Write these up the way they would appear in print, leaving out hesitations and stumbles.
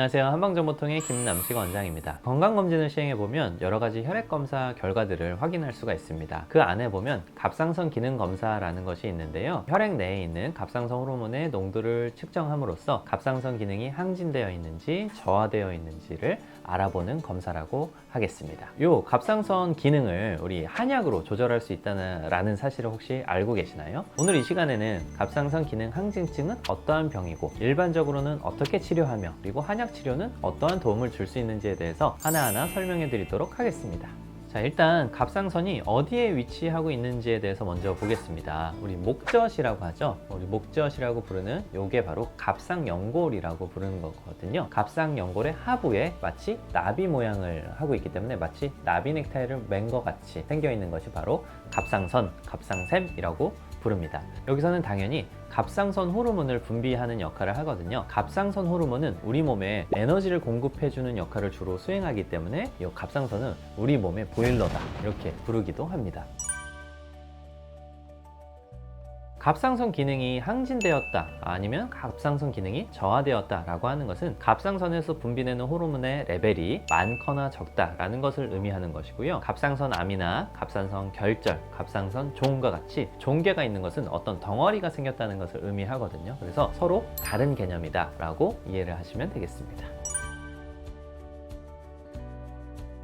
안녕하세요. 한방정보통의 김남식 원장입니다. 건강검진을 시행해보면 여러가지 혈액검사 결과들을 확인할 수가 있습니다. 그 안에 보면 갑상선 기능검사라는 것이 있는데요. 혈액 내에 있는 갑상선 호르몬의 농도를 측정함으로써 갑상선 기능이 항진되어 있는지 저하되어 있는지를 알아보는 검사라고 하겠습니다. 이 갑상선 기능을 우리 한약으로 조절할 수 있다는 사실을 혹시 알고 계시나요? 오늘 이 시간에는 갑상선 기능 항진증은 어떠한 병이고 일반적으로는 어떻게 치료하며 그리고 한약 치료는 어떠한 도움을 줄 수 있는지에 대해서 하나하나 설명해 드리도록 하겠습니다. 자, 일단 갑상선이 어디에 위치하고 있는지에 대해서 먼저 보겠습니다. 우리 목젖이라고 하죠. 우리 목젖이라고 부르는 요게 바로 갑상연골이라고 부르는 거거든요. 갑상연골의 하부에 마치 나비 모양을 하고 있기 때문에 마치 나비 넥타이를 맨 것 같이 생겨 있는 것이 바로 갑상선, 갑상샘이라고 부릅니다. 여기서는 당연히 갑상선 호르몬을 분비하는 역할을 하거든요. 갑상선 호르몬은 우리 몸에 에너지를 공급해주는 역할을 주로 수행하기 때문에 이 갑상선은 우리 몸의 보일러다 이렇게 부르기도 합니다. 갑상선 기능이 항진되었다 아니면 갑상선 기능이 저하되었다 라고 하는 것은 갑상선에서 분비되는 호르몬의 레벨이 많거나 적다 라는 것을 의미하는 것이고요. 갑상선 암이나 갑상선 결절, 갑상선 종과 같이 종괴가 있는 것은 어떤 덩어리가 생겼다는 것을 의미하거든요. 그래서 서로 다른 개념이다 라고 이해를 하시면 되겠습니다.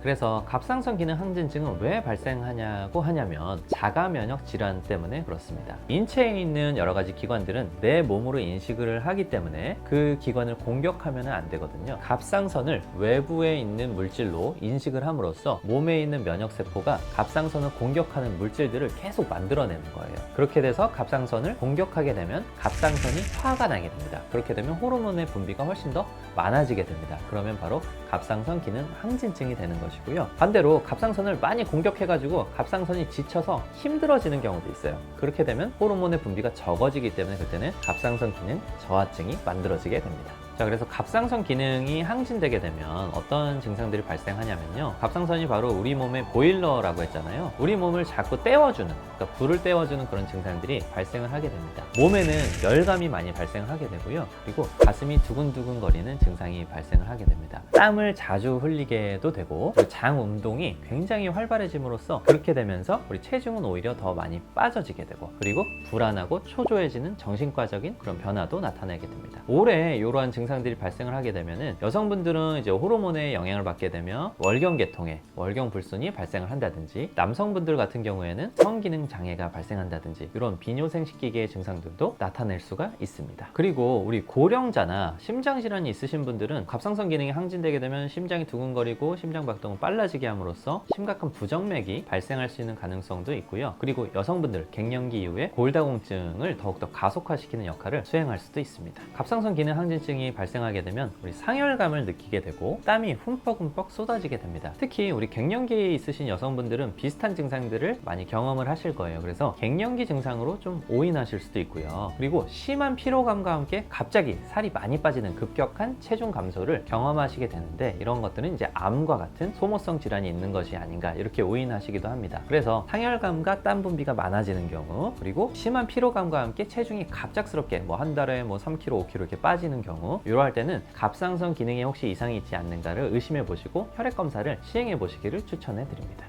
그래서 갑상선 기능 항진증은 왜 발생하냐고 하냐면 자가 면역 질환 때문에 그렇습니다. 인체에 있는 여러 가지 기관들은 내 몸으로 인식을 하기 때문에 그 기관을 공격하면 안 되거든요. 갑상선을 외부에 있는 물질로 인식을 함으로써 몸에 있는 면역세포가 갑상선을 공격하는 물질들을 계속 만들어내는 거예요. 그렇게 돼서 갑상선을 공격하게 되면 갑상선이 화가 나게 됩니다. 그렇게 되면 호르몬의 분비가 훨씬 더 많아지게 됩니다. 그러면 바로 갑상선 기능 항진증이 되는 것이고요. 반대로 갑상선을 많이 공격해가지고 갑상선이 지쳐서 힘들어지는 경우도 있어요. 그렇게 되면 호르몬의 분비가 적어지기 때문에 그때는 갑상선 기능 저하증이 만들어지게 됩니다. 자, 그래서 갑상선 기능이 항진되게 되면 어떤 증상들이 발생하냐면요. 갑상선이 바로 우리 몸의 보일러라고 했잖아요. 우리 몸을 자꾸 때워주는, 그러니까 불을 때워주는 그런 증상들이 발생을 하게 됩니다. 몸에는 열감이 많이 발생하게 되고요. 그리고 가슴이 두근두근거리는 증상이 발생을 하게 됩니다. 땀을 자주 흘리게도 되고 그리고 장 운동이 굉장히 활발해짐으로써 그렇게 되면서 우리 체중은 오히려 더 많이 빠져지게 되고 그리고 불안하고 초조해지는 정신과적인 그런 변화도 나타나게 됩니다. 오래 이러한 증상들이 발생을 하게 되면은 여성분들은 이제 호르몬의 영향을 받게 되면 월경계통에 월경불순이 발생을 한다든지 남성분들 같은 경우에는 성기능 장애가 발생한다든지 이런 비뇨생식기계의 증상들도 나타낼 수가 있습니다. 그리고 우리 고령자나 심장질환이 있으신 분들은 갑상선 기능이 항진되게 되면 심장이 두근거리고 심장박동은 빨라지게 함으로써 심각한 부정맥이 발생할 수 있는 가능성도 있고요. 그리고 여성분들 갱년기 이후에 골다공증을 더욱더 가속화시키는 역할을 수행할 수도 있습니다. 갑상선 기능 항진증이 발생하게 되면 우리 상열감을 느끼게 되고 땀이 흠뻑흠뻑 쏟아지게 됩니다. 특히 우리 갱년기에 있으신 여성분들은 비슷한 증상들을 많이 경험을 하실 거예요. 그래서 갱년기 증상으로 좀 오인하실 수도 있고요. 그리고 심한 피로감과 함께 갑자기 살이 많이 빠지는 급격한 체중 감소를 경험하시게 되는데 이런 것들은 이제 암과 같은 소모성 질환이 있는 것이 아닌가 이렇게 오인하시기도 합니다. 그래서 상열감과 땀 분비가 많아지는 경우 그리고 심한 피로감과 함께 체중이 갑작스럽게 한 달에 3kg, 5kg 이렇게 빠지는 경우 이러할 때는 갑상선 기능에 혹시 이상이 있지 않는가를 의심해 보시고 혈액 검사를 시행해 보시기를 추천해 드립니다.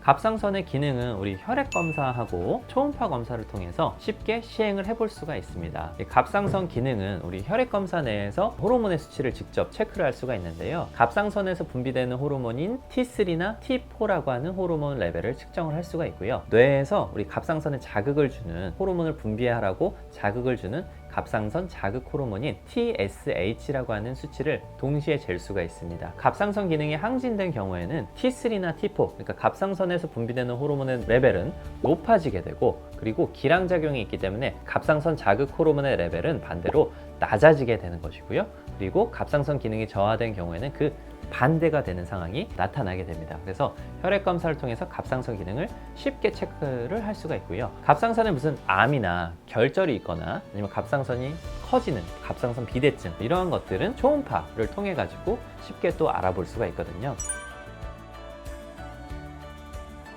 갑상선의 기능은 우리 혈액 검사하고 초음파 검사를 통해서 쉽게 시행을 해볼 수가 있습니다. 이 갑상선 기능은 우리 혈액 검사 내에서 호르몬의 수치를 직접 체크를 할 수가 있는데요. 갑상선에서 분비되는 호르몬인 T3나 T4라고 하는 호르몬 레벨을 측정을 할 수가 있고요. 뇌에서 우리 갑상선에 자극을 주는 호르몬을 분비하라고 자극을 주는 갑상선 자극 호르몬인 TSH라고 하는 수치를 동시에 잴 수가 있습니다. 갑상선 기능이 항진된 경우에는 T3나 T4, 그러니까 갑상선에서 분비되는 호르몬의 레벨은 높아지게 되고 그리고 기량작용이 있기 때문에 갑상선 자극 호르몬의 레벨은 반대로 낮아지게 되는 것이고요. 그리고 갑상선 기능이 저하된 경우에는 그 반대가 되는 상황이 나타나게 됩니다. 그래서 혈액 검사를 통해서 갑상선 기능을 쉽게 체크를 할 수가 있고요. 갑상선에 무슨 암이나 결절이 있거나 아니면 갑상선이 커지는 갑상선 비대증 이러한 것들은 초음파를 통해 가지고 쉽게 또 알아볼 수가 있거든요.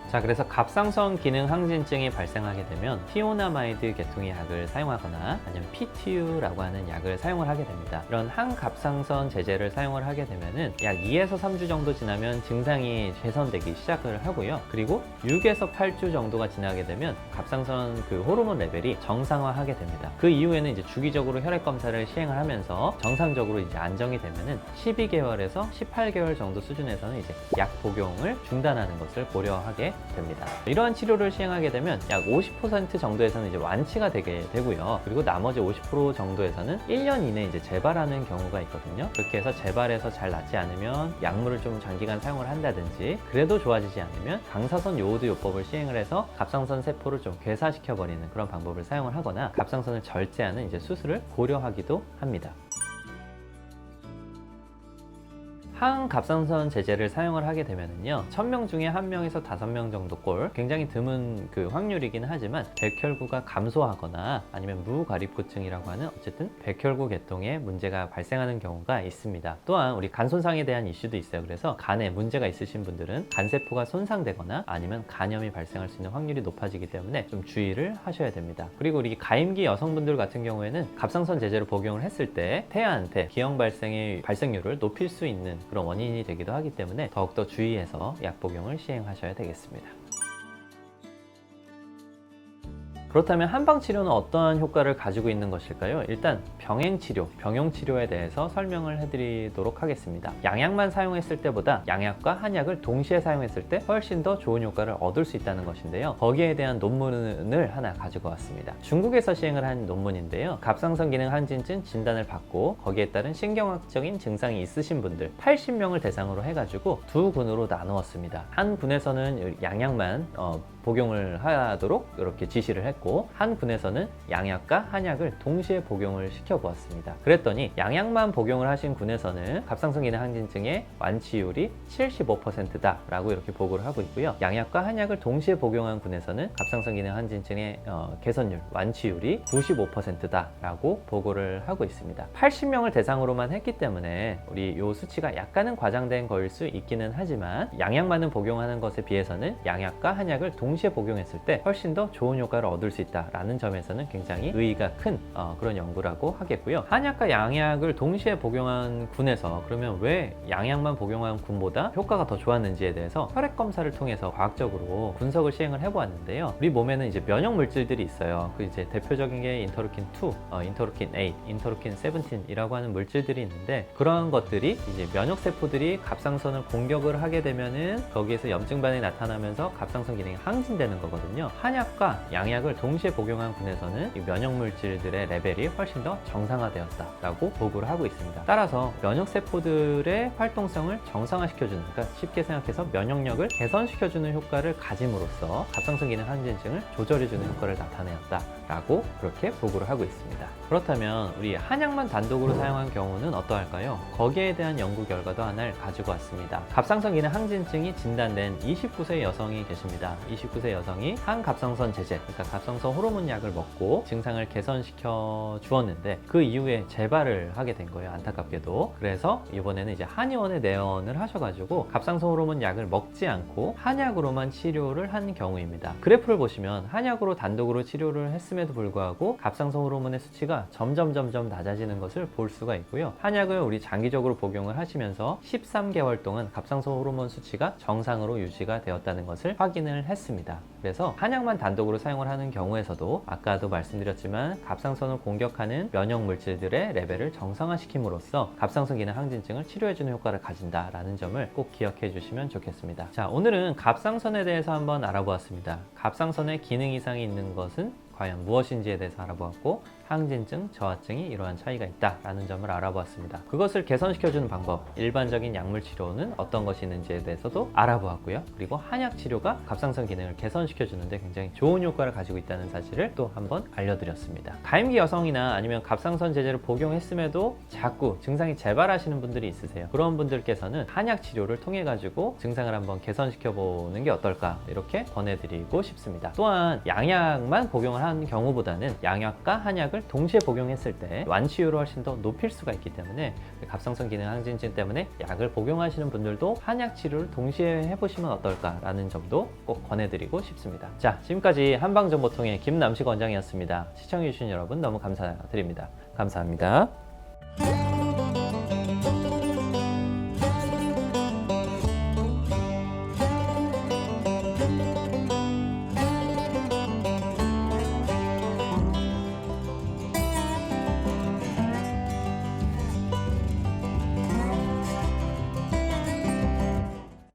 자, 그래서 갑상선 기능 항진증이 발생하게 되면 티오나마이드 계통의 약을 사용하거나 아니면 PTU라고 하는 약을 사용을 하게 됩니다. 이런 항갑상선 제제를 사용을 하게 되면은 약 2에서 3주 정도 지나면 증상이 개선되기 시작을 하고요. 그리고 6에서 8주 정도가 지나게 되면 갑상선 그 호르몬 레벨이 정상화하게 됩니다. 그 이후에는 이제 주기적으로 혈액 검사를 시행을 하면서 정상적으로 이제 안정이 되면은 12개월에서 18개월 정도 수준에서는 이제 약 복용을 중단하는 것을 고려하게 됩니다. 이러한 치료를 시행하게 되면 약 50% 정도에서는 이제 완치가 되게 되고요. 그리고 나머지 50% 정도에서는 1년 이내에 이제 재발하는 경우가 있거든요. 그렇게 해서 재발해서 잘 낫지 않으면 약물을 좀 장기간 사용을 한다든지, 그래도 좋아지지 않으면 방사선 요오드 요법을 시행을 해서 갑상선 세포를 좀 괴사시켜 버리는 그런 방법을 사용을 하거나 갑상선을 절제하는 이제 수술을 고려하기도 합니다. 항갑상선 제제를 사용을 하게 되면요, 1000명 중에 1명에서 5명 정도 꼴, 굉장히 드문 그 확률이긴 하지만 백혈구가 감소하거나 아니면 무과립구증이라고 하는 어쨌든 백혈구 계통에 문제가 발생하는 경우가 있습니다. 또한 우리 간 손상에 대한 이슈도 있어요. 그래서 간에 문제가 있으신 분들은 간세포가 손상되거나 아니면 간염이 발생할 수 있는 확률이 높아지기 때문에 좀 주의를 하셔야 됩니다. 그리고 우리 가임기 여성분들 같은 경우에는 갑상선 제제를 복용을 했을 때 태아한테 기형 발생의 발생률을 높일 수 있는 그런 원인이 되기도 하기 때문에 더욱더 주의해서 약 복용을 시행하셔야 되겠습니다. 그렇다면 한방치료는 어떠한 효과를 가지고 있는 것일까요? 일단 병행치료, 병용치료에 대해서 설명을 해드리도록 하겠습니다. 양약만 사용했을 때보다 양약과 한약을 동시에 사용했을 때 훨씬 더 좋은 효과를 얻을 수 있다는 것인데요. 거기에 대한 논문을 하나 가지고 왔습니다. 중국에서 시행을 한 논문인데요. 갑상선 기능 항진증 진단을 받고 거기에 따른 신경학적인 증상이 있으신 분들 80명을 대상으로 해가지고 두 군으로 나누었습니다. 한 군에서는 양약만 복용을 하도록 이렇게 지시를 했고, 한 군에서는 양약과 한약을 동시에 복용을 시켜보았습니다. 그랬더니 양약만 복용을 하신 군에서는 갑상선 기능 항진증의 완치율이 75%다 라고 이렇게 보고를 하고 있고요. 양약과 한약을 동시에 복용한 군에서는 갑상선 기능 항진증의 개선율, 완치율이 95%다 라고 보고를 하고 있습니다. 80명을 대상으로만 했기 때문에 우리 이 수치가 약간은 과장된 거일 수 있기는 하지만 양약만을 복용하는 것에 비해서는 양약과 한약을 동시에 복용했을 때 훨씬 더 좋은 효과를 얻을 수 있다라는 점에서는 굉장히 의의가 큰 그런 연구라고 하겠고요. 한약과 양약을 동시에 복용한 군에서 그러면 왜 양약만 복용한 군보다 효과가 더 좋았는지에 대해서 혈액 검사를 통해서 과학적으로 분석을 시행을 해보았는데요. 우리 몸에는 이제 면역 물질들이 있어요. 그 이제 대표적인 게 인터루킨 2, 인터루킨 8, 인터루킨 17이라고 하는 물질들이 있는데, 그런 것들이 이제 면역 세포들이 갑상선을 공격을 하게 되면은 거기에서 염증 반응이 나타나면서 갑상선 기능이 항진되는 거거든요. 한약과 양약을 동시에 복용한 군에서는 이 면역 물질들의 레벨이 훨씬 더 정상화되었다라고 보고를 하고 있습니다. 따라서 면역 세포들의 활동성을 정상화시켜주는, 그러니까 쉽게 생각해서 면역력을 개선시켜주는 효과를 가짐으로써 갑상선 기능 항진증을 조절해주는 효과를 나타내었다라고 그렇게 보고를 하고 있습니다. 그렇다면 우리 한약만 단독으로 사용한 경우는 어떠할까요? 거기에 대한 연구 결과도 하나를 가지고 왔습니다. 갑상선 기능 항진증이 진단된 29세 여성이 계십니다. 29세 여성이 항갑상선 제제, 그러니까 갑상선 호르몬 약을 먹고 증상을 개선시켜 주었는데 그 이후에 재발을 하게 된 거예요. 안타깝게도. 그래서 이번에는 이제 한의원에 내원을 하셔가지고 갑상선 호르몬 약을 먹지 않고 한약으로만 치료를 한 경우입니다. 그래프를 보시면 한약으로 단독으로 치료를 했음에도 불구하고 갑상선 호르몬의 수치가 점점 낮아지는 것을 볼 수가 있고요. 한약을 우리 장기적으로 복용을 하시면서 13개월 동안 갑상선 호르몬 수치가 정상으로 유지가 되었다는 것을 확인을 했습니다. 그래서 한약만 단독으로 사용을 하는 경우에서도 아까도 말씀드렸지만 갑상선을 공격하는 면역 물질들의 레벨을 정상화시킴으로써 갑상선 기능 항진증을 치료해주는 효과를 가진다라는 점을 꼭 기억해 주시면 좋겠습니다. 자, 오늘은 갑상선에 대해서 한번 알아보았습니다. 갑상선에 기능 이상이 있는 것은 과연 무엇인지에 대해서 알아보았고, 항진증, 저하증이 이러한 차이가 있다라는 점을 알아보았습니다. 그것을 개선시켜주는 방법, 일반적인 약물 치료는 어떤 것이 있는지에 대해서도 알아보았고요. 그리고 한약 치료가 갑상선 기능을 개선시켜주는데 굉장히 좋은 효과를 가지고 있다는 사실을 또 한번 알려드렸습니다. 가임기 여성이나 아니면 갑상선 제제를 복용했음에도 자꾸 증상이 재발하시는 분들이 있으세요. 그런 분들께서는 한약 치료를 통해 가지고 증상을 한번 개선시켜보는 게 어떨까, 이렇게 권해드리고 싶습니다. 또한 양약만 복용을 하는 경우보다는 양약과 한약을 약을 동시에 복용했을 때 완치율을 훨씬 더 높일 수가 있기 때문에 갑상선 기능 항진증 때문에 약을 복용하시는 분들도 한약 치료를 동시에 해보시면 어떨까라는 점도 꼭 권해드리고 싶습니다. 자, 지금까지 한방정보통의 김남식 원장이었습니다. 시청해주신 여러분 너무 감사드립니다. 감사합니다.